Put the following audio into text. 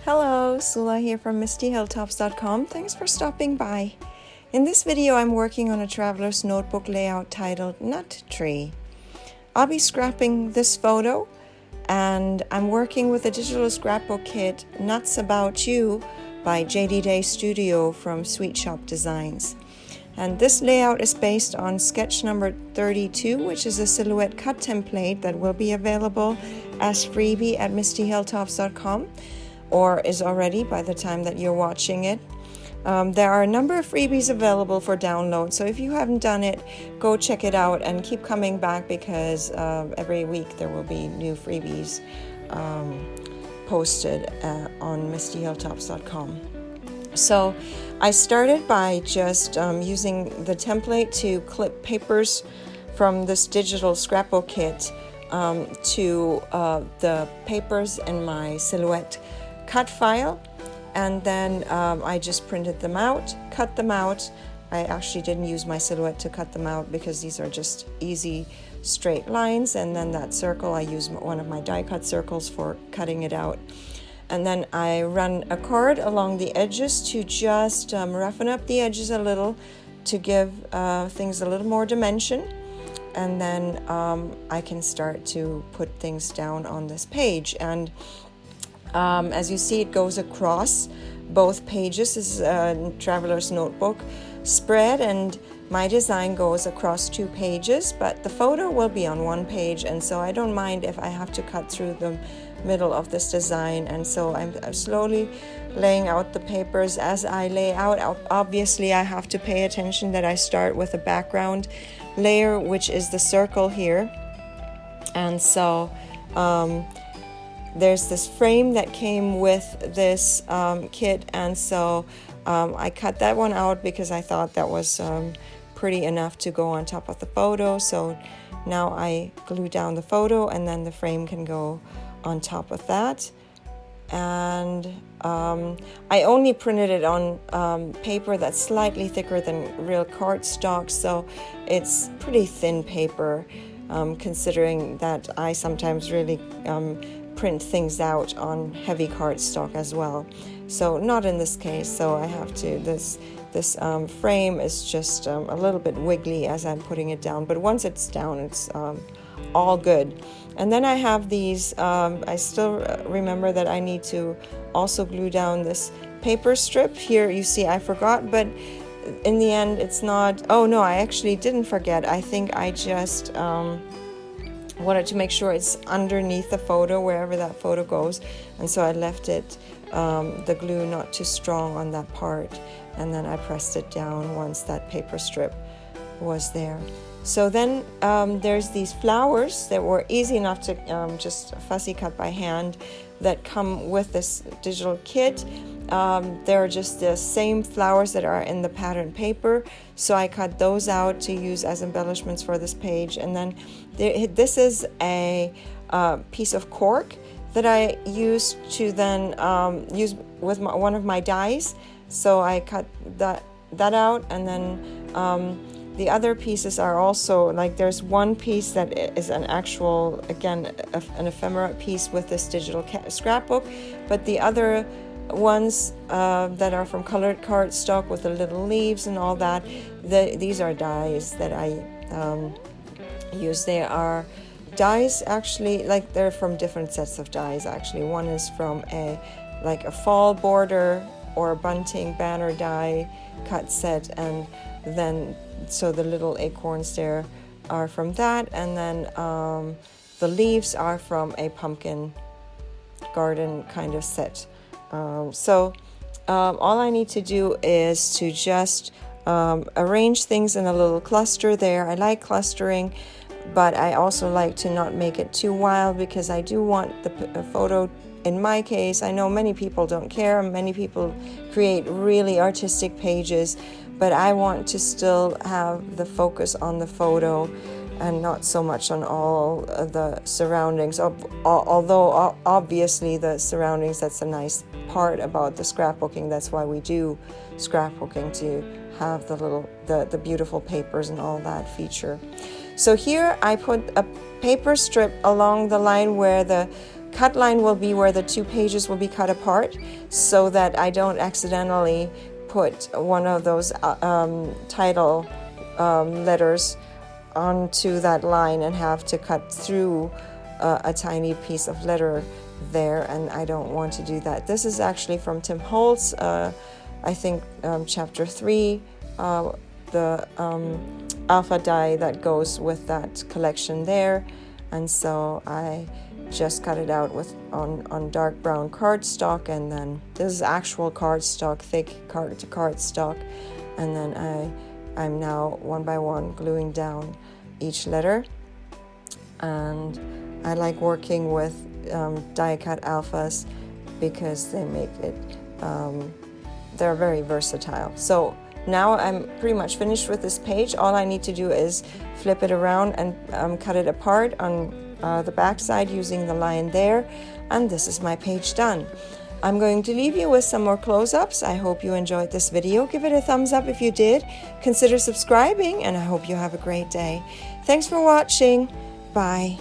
Hello, Sula here from MistyHilltops.com. Thanks for stopping by. In this video, I'm working on a traveler's notebook layout titled Nut Tree. I'll be scrapping this photo, and I'm working with a digital scrapbook kit, Nuts About You by Jady Day Studio from Sweetshoppe Designs. And this layout is based on sketch number 32, which is a silhouette cut template that will be available as freebie at MistyHilltops.com. or is already by the time that you're watching it. There are a number of freebies available for download, so if you haven't done it, go check it out and keep coming back because every week there will be new freebies posted on MistyHilltops.com. So I started by just using the template to clip papers from this digital scrapbook kit to the papers in my silhouette cut file, and then I just printed them out, cut them out. I actually didn't use my silhouette to cut them out because these are just easy straight lines, and then that circle, I use one of my die cut circles for cutting it out. And then I run a cord along the edges to just roughen up the edges a little to give things a little more dimension, and then I can start to put things down on this page. And as you see, it goes across both pages. This is a traveler's notebook spread, and my design goes across 2 pages, but the photo will be on 1 page, and so I don't mind if I have to cut through the middle of this design. And so I'm slowly laying out the papers. As I lay out, obviously I have to pay attention that I start with a background layer, which is the circle here. And so there's this frame that came with this kit, and so I cut that one out because I thought that was pretty enough to go on top of the photo. So now I glue down the photo, and then the frame can go on top of that. And I only printed it on paper that's slightly thicker than real cardstock, so it's pretty thin paper, considering that I sometimes really print things out on heavy cardstock as well. So not in this case, so I have to, this frame is just a little bit wiggly as I'm putting it down, but once it's down, it's all good. And then I have these, I still remember that I need to also glue down this paper strip. Here you see I forgot, but in the end it's not, oh no, I actually didn't forget. I think I just wanted to make sure it's underneath the photo, wherever that photo goes, and so I left it, the glue not too strong on that part, and then I pressed it down once that paper strip was there. So then there's these flowers that were easy enough to just fussy cut by hand that come with this digital kit. They're just the same flowers that are in the pattern paper, so I cut those out to use as embellishments for this page. And then this is a piece of cork that I used to then use with one of my dies. So I cut that out, and then the other pieces are also, like, there's one piece that is an actual, again, an ephemera piece with this digital scrapbook, but the other ones that are from colored cardstock with the little leaves and all that, these are dies that I use. They are dies, actually, like, they're from different sets of dies, actually. One is from a fall border or a bunting banner die cut set, and then so the little acorns there are from that, and then the leaves are from a pumpkin garden kind of set. So all I need to do is to just arrange things in a little cluster there. I like clustering, but I also like to not make it too wild because I do want the photo, in my case, I know many people don't care, many people create really artistic pages, but I want to still have the focus on the photo and not so much on all of the surroundings. Although obviously the surroundings, that's a nice part about the scrapbooking. That's why we do scrapbooking, to have the beautiful papers and all that feature. So here I put a paper strip along the line where the cut line will be where the two pages will be cut apart, so that I don't accidentally put one of those title letters onto that line and have to cut through a tiny piece of letter there, and I don't want to do that. This is actually from Tim Holtz, I think chapter 3, the alpha die that goes with that collection there, and so I just cut it out with on dark brown cardstock, and then this is actual cardstock, thick cardstock, and then I'm now one by one gluing down each letter. And I like working with die cut alphas because they make it they're very versatile. So now I'm pretty much finished with this page. All I need to do is flip it around and cut it apart on the back side using the line there, and this is my page done. I'm going to leave you with some more close-ups. I hope you enjoyed this video. Give it a thumbs up if you did. Consider subscribing, and I hope you have a great day. Thanks for watching. Bye.